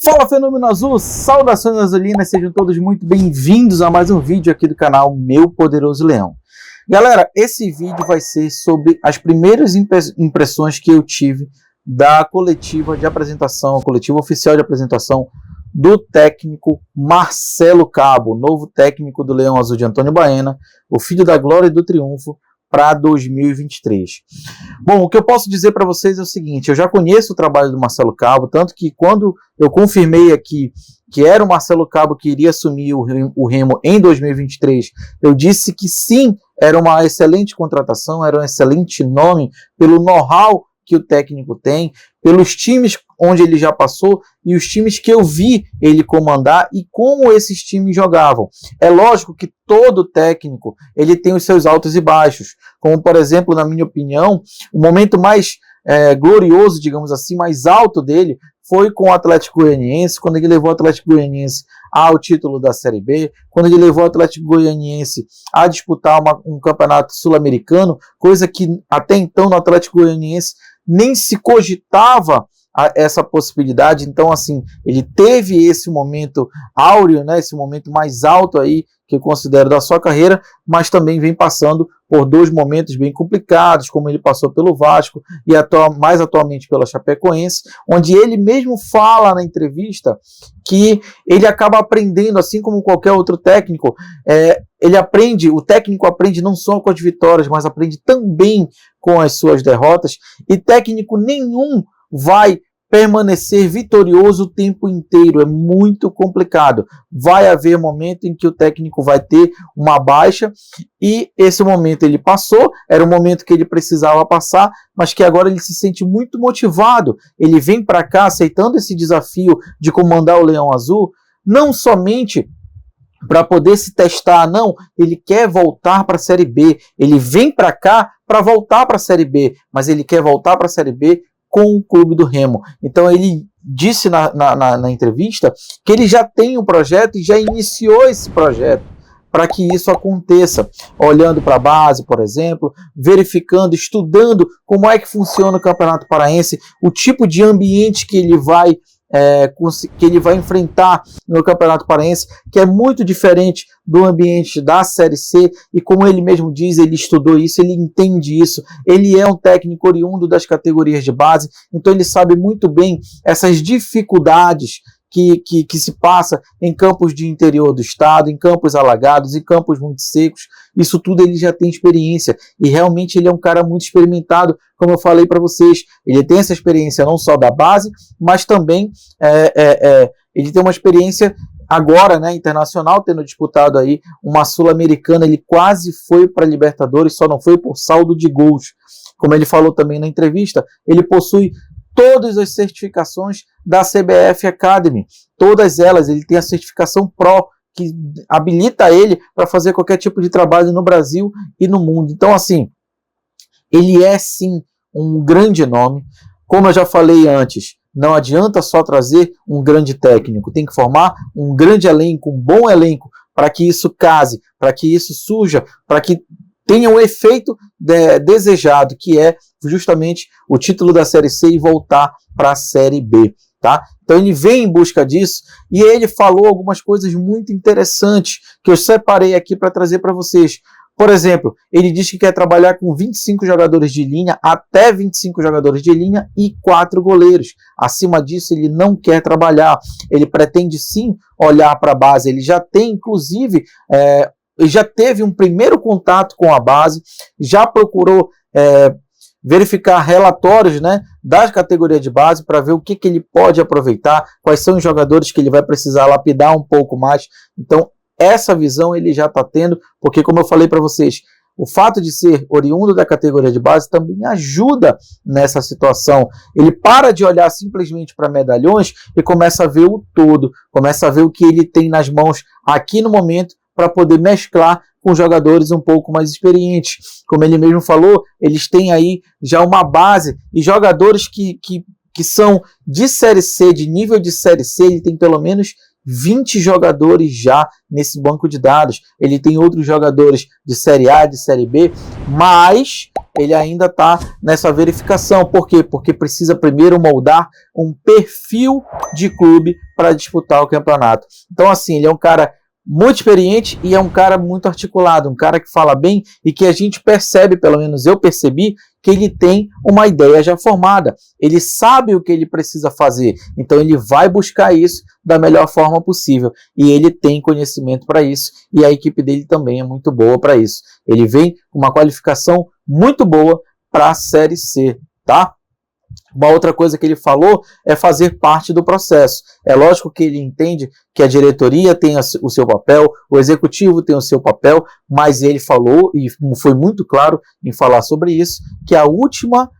Fala, Fenômeno Azul, saudações azulinas, sejam todos muito bem-vindos a mais um vídeo aqui do canal Meu Poderoso Leão. Galera, esse vídeo vai ser sobre as primeiras impressões que eu tive da coletiva de apresentação, a coletiva oficial de apresentação do técnico Marcelo Cabo, novo técnico do Leão Azul de Antônio Baena, o filho da glória e do triunfo, para 2023. Bom, o que eu posso dizer para vocês é o seguinte: eu já conheço o trabalho do Marcelo Cabo, tanto que quando eu confirmei aqui que era o Marcelo Cabo que iria assumir o Remo em 2023, eu disse que sim, era uma excelente contratação, era um excelente nome pelo know-how que o técnico tem, pelos times onde ele já passou e os times que eu vi ele comandar e como esses times jogavam. É lógico que todo técnico ele tem os seus altos e baixos, como por exemplo, na minha opinião, o momento mais glorioso, digamos assim, mais alto dele foi com o Atlético Goianiense, quando ele levou o Atlético Goianiense ao título da Série B, quando ele levou o Atlético Goianiense a disputar um campeonato sul-americano, coisa que até então no Atlético Goianiense nem se cogitava essa possibilidade. Então, assim, ele teve esse momento áureo, né, esse momento mais alto aí, que eu considero da sua carreira, mas também vem passando por dois momentos bem complicados, como ele passou pelo Vasco e mais atualmente pela Chapecoense, onde ele mesmo fala na entrevista que ele acaba aprendendo, assim como qualquer outro técnico, o técnico aprende não só com as vitórias, mas aprende também com as suas derrotas, e técnico nenhum vai permanecer vitorioso o tempo inteiro, é muito complicado. Vai haver momento em que o técnico vai ter uma baixa, e esse momento ele passou, era um momento que ele precisava passar, mas que agora ele se sente muito motivado. Ele vem para cá aceitando esse desafio de comandar o Leão Azul, não somente para poder se testar, não, ele quer voltar para a Série B, ele vem para cá para voltar para a Série B, mas ele quer voltar para a Série B com o clube do Remo. Então ele disse na entrevista que ele já tem um projeto e já iniciou esse projeto para que isso aconteça, olhando para a base, por exemplo, verificando, estudando como é que funciona o Campeonato Paraense, o tipo de ambiente que ele vai enfrentar no Campeonato Paraense, que é muito diferente do ambiente da Série C, e como ele mesmo diz, ele estudou isso, ele entende isso, ele é um técnico oriundo das categorias de base, então ele sabe muito bem essas dificuldades que se passa em campos de interior do estado, em campos alagados, em campos muito secos. Isso tudo ele já tem experiência, e realmente ele é um cara muito experimentado, como eu falei para vocês. Ele tem essa experiência não só da base, mas também ele tem uma experiência agora, né, internacional, tendo disputado aí uma Sul-Americana. Ele quase foi para a Libertadores, só não foi por saldo de gols. Como ele falou também na entrevista, ele possui todas as certificações da CBF Academy, todas elas. Ele tem a certificação Pro, que habilita ele para fazer qualquer tipo de trabalho no Brasil e no mundo. Então, assim, ele é sim um grande nome. Como eu já falei antes, não adianta só trazer um grande técnico, tem que formar um grande elenco, um bom elenco, para que isso case, para que isso surja, para que tenha o efeito desejado, que é justamente o título da Série C e voltar para a Série B. Tá? Então ele vem em busca disso, e ele falou algumas coisas muito interessantes que eu separei aqui para trazer para vocês. Por exemplo, ele diz que quer trabalhar com 25 jogadores de linha, até 25 jogadores de linha e 4 goleiros. Acima disso ele não quer trabalhar. Ele pretende sim olhar para a base. Ele já tem, inclusive, já teve um primeiro contato com a base, já procurou verificar relatórios, né, das categorias de base, para ver o que ele pode aproveitar, quais são os jogadores que ele vai precisar lapidar um pouco mais. Então essa visão ele já está tendo, porque, como eu falei para vocês, o fato de ser oriundo da categoria de base também ajuda nessa situação. Ele para de olhar simplesmente para medalhões e começa a ver o todo, começa a ver o que ele tem nas mãos aqui no momento, para poder mesclar com jogadores um pouco mais experientes. Como ele mesmo falou, eles têm aí já uma base, e jogadores que são de Série C, de nível de Série C, ele tem pelo menos 20 jogadores já nesse banco de dados. Ele tem outros jogadores de Série A, de Série B, mas ele ainda está nessa verificação. Por quê? Porque precisa primeiro moldar um perfil de clube para disputar o campeonato. Então, assim, ele é um cara muito experiente e é um cara muito articulado, um cara que fala bem e que a gente percebe, pelo menos eu percebi, que ele tem uma ideia já formada. Ele sabe o que ele precisa fazer, então ele vai buscar isso da melhor forma possível e ele tem conhecimento para isso e a equipe dele também é muito boa para isso. Ele vem com uma qualificação muito boa para a Série C, tá? Uma outra coisa que ele falou é fazer parte do processo. É lógico que ele entende que a diretoria tem o seu papel, o executivo tem o seu papel, mas ele falou, e foi muito claro em falar sobre isso, que a última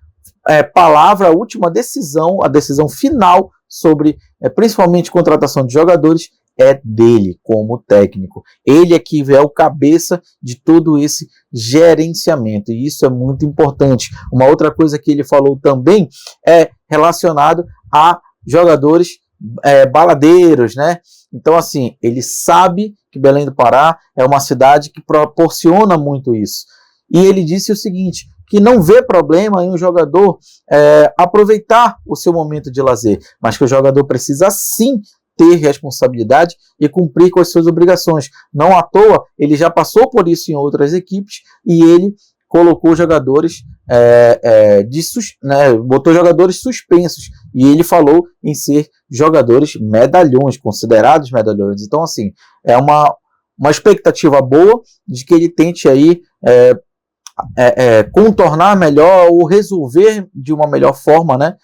palavra, a última decisão, a decisão final sobre, principalmente, contratação de jogadores, é dele como técnico. Ele é que é o cabeça de todo esse gerenciamento e isso é muito importante. Uma outra coisa que ele falou também é relacionado a jogadores baladeiros, né? Então, assim, ele sabe que Belém do Pará é uma cidade que proporciona muito isso. E ele disse o seguinte, que não vê problema em um jogador aproveitar o seu momento de lazer, mas que o jogador precisa sim ter responsabilidade e cumprir com as suas obrigações. Não à toa, ele já passou por isso em outras equipes e ele colocou jogadores botou jogadores suspensos e ele falou em ser jogadores medalhões, considerados medalhões. Então, assim, é uma expectativa boa de que ele tente aí contornar melhor ou resolver de uma melhor forma, né,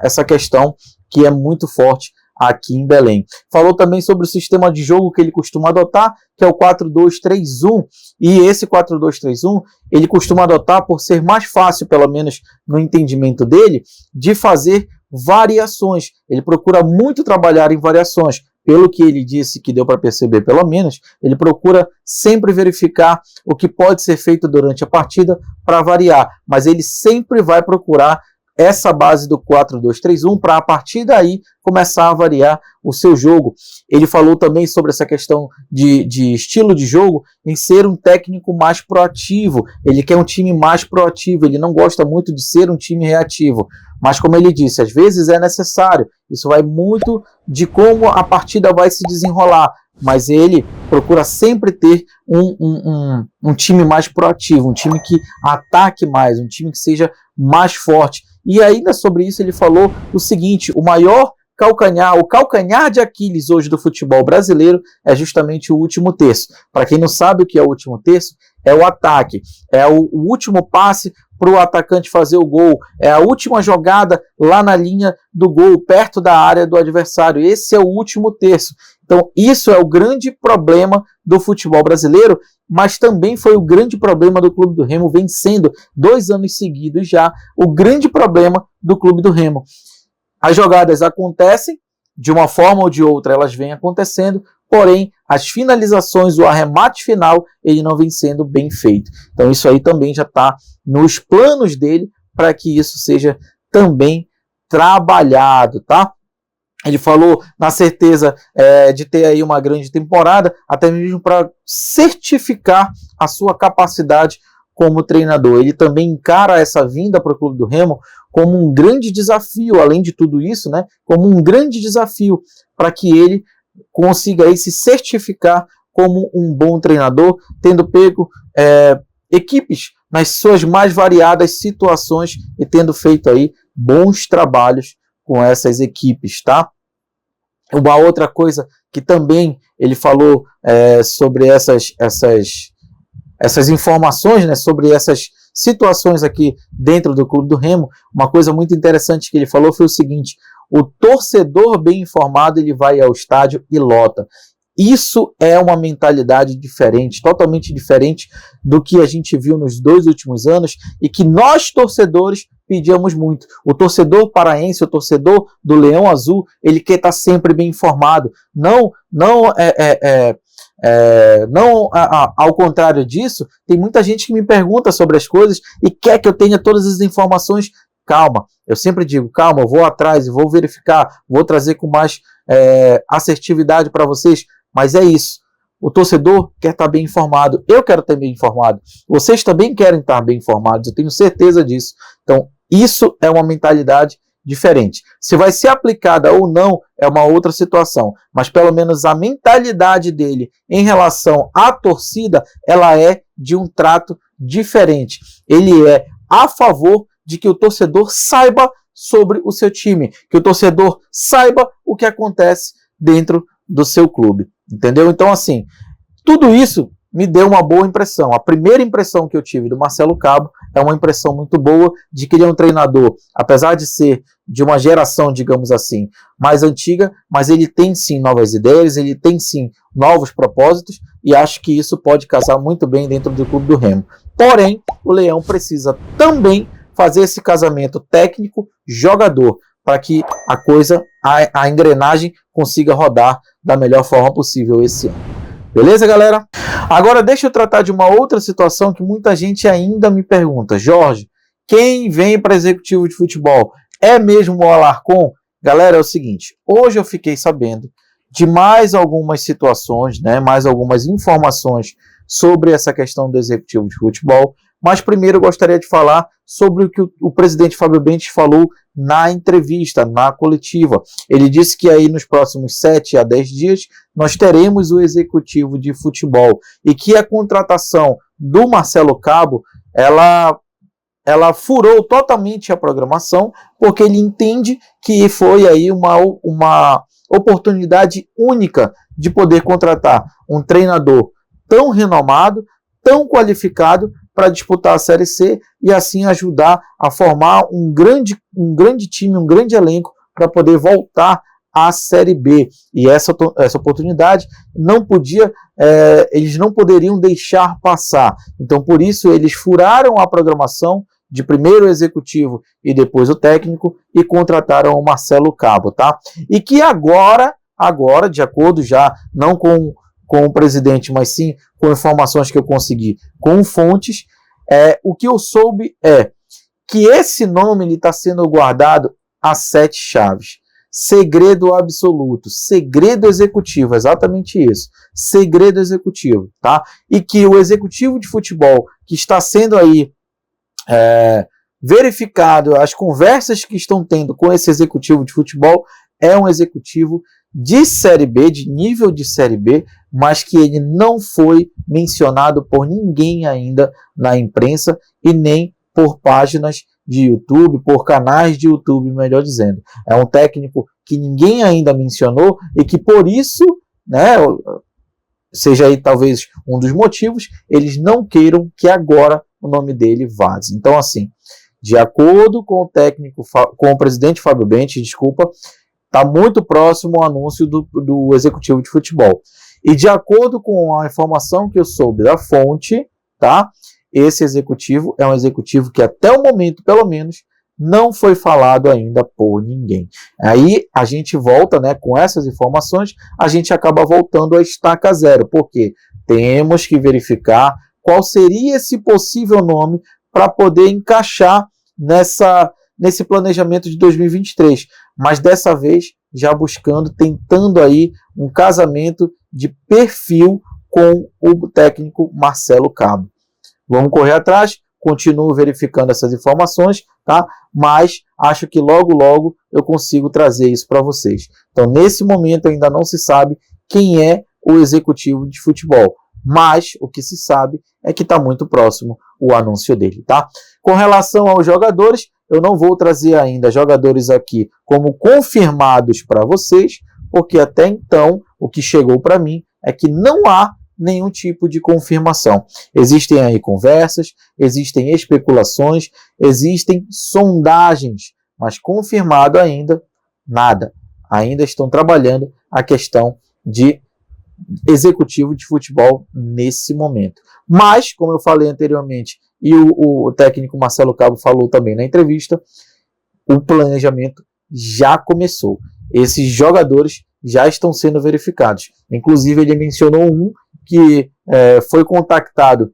essa questão que é muito forte aqui em Belém. Falou também sobre o sistema de jogo que ele costuma adotar, que é o 4-2-3-1, e esse 4-2-3-1 ele costuma adotar por ser mais fácil, pelo menos no entendimento dele, de fazer variações. Ele procura muito trabalhar em variações. Pelo que ele disse, que deu para perceber pelo menos, ele procura sempre verificar o que pode ser feito durante a partida para variar, mas ele sempre vai procurar essa base do 4-2-3-1 para a partir daí começar a variar o seu jogo. Ele falou também sobre essa questão de estilo de jogo em ser um técnico mais proativo. Ele quer um time mais proativo, ele não gosta muito de ser um time reativo. Mas como ele disse, às vezes é necessário. Isso vai muito de como a partida vai se desenrolar. Mas ele procura sempre ter um time mais proativo, um time que ataque mais, um time que seja mais forte. E ainda sobre isso ele falou o seguinte, o calcanhar de Aquiles hoje do futebol brasileiro é justamente o último terço. Para quem não sabe o que é o último terço, é o ataque, é o último passe para o atacante fazer o gol, é a última jogada lá na linha do gol, perto da área do adversário. Esse é o último terço. Então isso é o grande problema do futebol brasileiro, mas também foi o grande problema do Clube do Remo, vencendo 2 anos seguidos já, o grande problema do Clube do Remo. As jogadas acontecem, de uma forma ou de outra elas vêm acontecendo, porém as finalizações, o arremate final, ele não vem sendo bem feito. Então isso aí também já está nos planos dele para que isso seja também trabalhado, tá? Ele falou na certeza de ter aí uma grande temporada, até mesmo para certificar a sua capacidade como treinador. Ele também encara essa vinda para o Clube do Remo como um grande desafio, além de tudo isso, né, como um grande desafio para que ele consiga aí se certificar como um bom treinador, tendo pego equipes nas suas mais variadas situações e tendo feito aí bons trabalhos com essas equipes, tá? Uma outra coisa que também ele falou sobre essas informações, né, sobre essas situações aqui dentro do Clube do Remo, uma coisa muito interessante que ele falou foi o seguinte: o torcedor bem informado ele vai ao estádio e lota. Isso é uma mentalidade diferente, totalmente diferente do que a gente viu nos 2 últimos anos e que nós, torcedores, pedíamos muito. O torcedor paraense, o torcedor do Leão Azul, ele quer estar sempre bem informado. Não ao contrário disso, tem muita gente que me pergunta sobre as coisas e quer que eu tenha todas as informações. Calma, eu sempre digo, calma, eu vou atrás, eu vou verificar, vou trazer com mais assertividade para vocês. Mas é isso. O torcedor quer estar bem informado, eu quero estar bem informado, vocês também querem estar bem informados, eu tenho certeza disso. Então, isso é uma mentalidade diferente. Se vai ser aplicada ou não é uma outra situação, mas pelo menos a mentalidade dele em relação à torcida, ela é de um trato diferente. Ele é a favor de que o torcedor saiba sobre o seu time, que o torcedor saiba o que acontece dentro do seu clube, entendeu? Então, assim, tudo isso me deu uma boa impressão. A primeira impressão que eu tive do Marcelo Cabo é uma impressão muito boa de que ele é um treinador, apesar de ser de uma geração, digamos assim, mais antiga, mas ele tem sim novas ideias, ele tem sim novos propósitos e acho que isso pode casar muito bem dentro do Clube do Remo. Porém, o Leão precisa também fazer esse casamento técnico-jogador para que a coisa, a engrenagem consiga rodar da melhor forma possível esse ano. Beleza, galera? Agora deixa eu tratar de uma outra situação que muita gente ainda me pergunta. Jorge, quem vem para executivo de futebol é mesmo o Alarcon? Galera, é o seguinte, hoje eu fiquei sabendo de mais algumas situações, né, mais algumas informações sobre essa questão do executivo de futebol, mas primeiro eu gostaria de falar sobre o que o presidente Fábio Bentes falou na entrevista, na coletiva. Ele disse que aí nos próximos 7 a 10 dias nós teremos o executivo de futebol e que a contratação do Marcelo Cabo, ela furou totalmente a programação, porque ele entende que foi aí uma oportunidade única de poder contratar um treinador tão renomado, tão qualificado para disputar a Série C e assim ajudar a formar um grande time, um grande elenco para poder voltar à Série B. E essa oportunidade eles não poderiam deixar passar. Então, por isso, eles furaram a programação de primeiro o executivo e depois o técnico e contrataram o Marcelo Cabo, tá? E que agora, de acordo já, não com o presidente, mas sim com informações que eu consegui com fontes, o que eu soube é que esse nome está sendo guardado a 7 chaves. Segredo absoluto, segredo executivo, exatamente isso, segredo executivo, tá? E que o executivo de futebol que está sendo aí verificado, as conversas que estão tendo com esse executivo de futebol é um executivo de Série B, de nível de Série B, mas que ele não foi mencionado por ninguém ainda na imprensa e nem por páginas de YouTube, por canais de YouTube, melhor dizendo. É um técnico que ninguém ainda mencionou e que por isso, né, seja aí talvez um dos motivos, eles não queiram que agora o nome dele vaze. Então, assim, de acordo com o presidente Fábio Bentes, está muito próximo o anúncio do executivo de futebol. E de acordo com a informação que eu soube da fonte, tá? Esse executivo é um executivo que até o momento, pelo menos, não foi falado ainda por ninguém. Aí a gente volta, né, com essas informações, a gente acaba voltando a estaca zero, porque temos que verificar qual seria esse possível nome para poder encaixar nesse planejamento de 2023. Mas dessa vez já tentando aí um casamento de perfil com o técnico Marcelo Cabo. Vamos correr atrás, continuo verificando essas informações, tá? Mas acho que logo eu consigo trazer isso para vocês. Então, nesse momento ainda não se sabe quem é o executivo de futebol, mas o que se sabe é que está muito próximo o anúncio dele, tá? Com relação aos jogadores, eu não vou trazer ainda jogadores aqui como confirmados para vocês, porque até então o que chegou para mim é que não há nenhum tipo de confirmação. Existem aí conversas, existem especulações, existem sondagens, mas confirmado ainda nada. Ainda estão trabalhando a questão de executivo de futebol nesse momento. Mas, como eu falei anteriormente, e o técnico Marcelo Cabo falou também na entrevista, o planejamento já começou. Esses jogadores já estão sendo verificados. Inclusive, ele mencionou um que foi contactado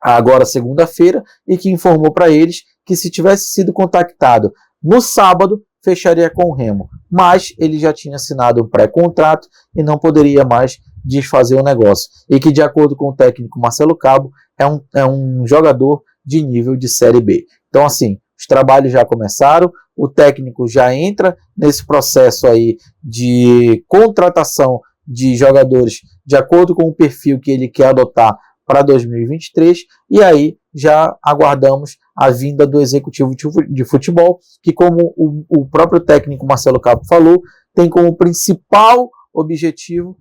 agora segunda-feira e que informou para eles que se tivesse sido contactado no sábado, fecharia com o Remo. Mas ele já tinha assinado um pré-contrato e não poderia mais desfazer o negócio. E que, de acordo com o técnico Marcelo Cabo, é um jogador de nível de Série B. Então, assim, os trabalhos já começaram, o técnico já entra nesse processo aí de contratação de jogadores de acordo com o perfil que ele quer adotar para 2023, e aí já aguardamos a vinda do executivo de futebol, que, como o próprio técnico Marcelo Cabo falou, tem como principal objetivo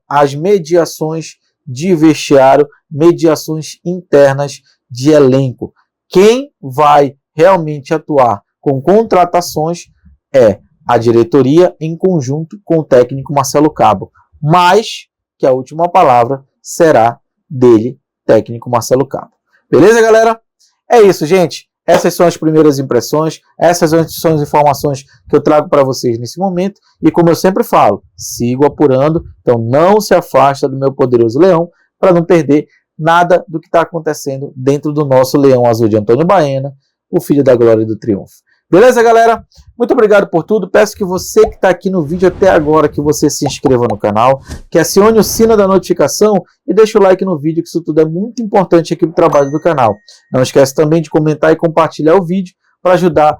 as mediações de vestiário, mediações internas de elenco. Quem vai realmente atuar com contratações é a diretoria em conjunto com o técnico Marcelo Cabo, mas que a última palavra será dele, técnico Marcelo Cabo. Beleza, galera? É isso, gente. Essas são as primeiras impressões, essas são as informações que eu trago para vocês nesse momento, e como eu sempre falo, sigo apurando, então não se afasta do meu poderoso leão para não perder nada do que está acontecendo dentro do nosso Leão Azul de Antônio Baena, o filho da glória e do triunfo. Beleza, galera? Muito obrigado por tudo. Peço que você que está aqui no vídeo até agora, que você se inscreva no canal, que acione o sino da notificação e deixe o like no vídeo, que isso tudo é muito importante aqui para o trabalho do canal. Não esquece também de comentar e compartilhar o vídeo para ajudar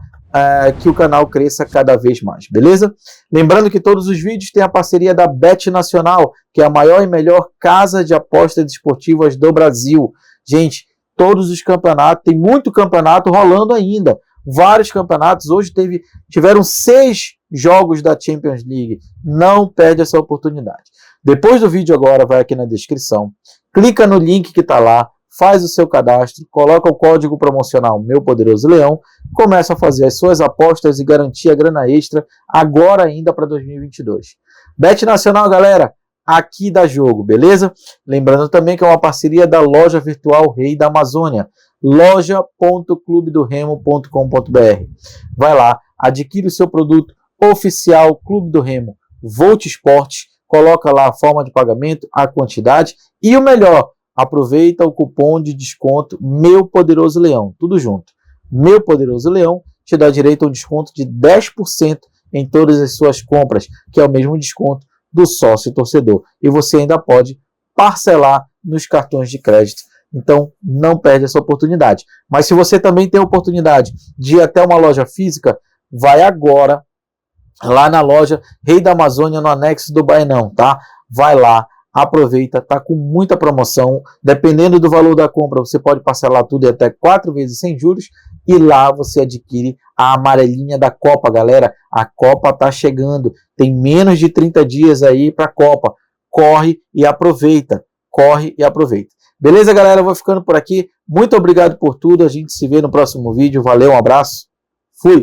que o canal cresça cada vez mais, beleza? Lembrando que todos os vídeos têm a parceria da Bet Nacional, que é a maior e melhor casa de apostas esportivas do Brasil. Gente, todos os campeonatos, tem muito campeonato rolando ainda. Vários campeonatos, hoje tiveram 6 jogos da Champions League. Não perde essa oportunidade. Depois do vídeo agora, vai aqui na descrição, clica no link que está lá, faz o seu cadastro, coloca o código promocional Meu Poderoso Leão, começa a fazer as suas apostas e garantir a grana extra agora ainda para 2022. Bet Nacional, galera, aqui dá jogo, beleza? Lembrando também que é uma parceria da loja virtual Rei da Amazônia, loja.clubedoremo.com.br. Vai lá, adquire o seu produto oficial Clube do Remo Volt Esportes, coloca lá a forma de pagamento, a quantidade e o melhor, aproveita o cupom de desconto Meu Poderoso Leão, tudo junto. Meu Poderoso Leão te dá direito a um desconto de 10% em todas as suas compras, que é o mesmo desconto do sócio torcedor. E você ainda pode parcelar nos cartões de crédito. Então, não perde essa oportunidade. Mas se você também tem a oportunidade de ir até uma loja física, vai agora lá na loja Rei da Amazônia, no anexo do Baenão, tá? Vai lá, aproveita, tá com muita promoção. Dependendo do valor da compra, você pode parcelar tudo em até 4 vezes sem juros. E lá você adquire a amarelinha da Copa, galera. A Copa tá chegando. Tem menos de 30 dias aí para a Copa. Corre e aproveita. Corre e aproveita. Beleza, galera? Eu vou ficando por aqui. Muito obrigado por tudo. A gente se vê no próximo vídeo. Valeu, um abraço.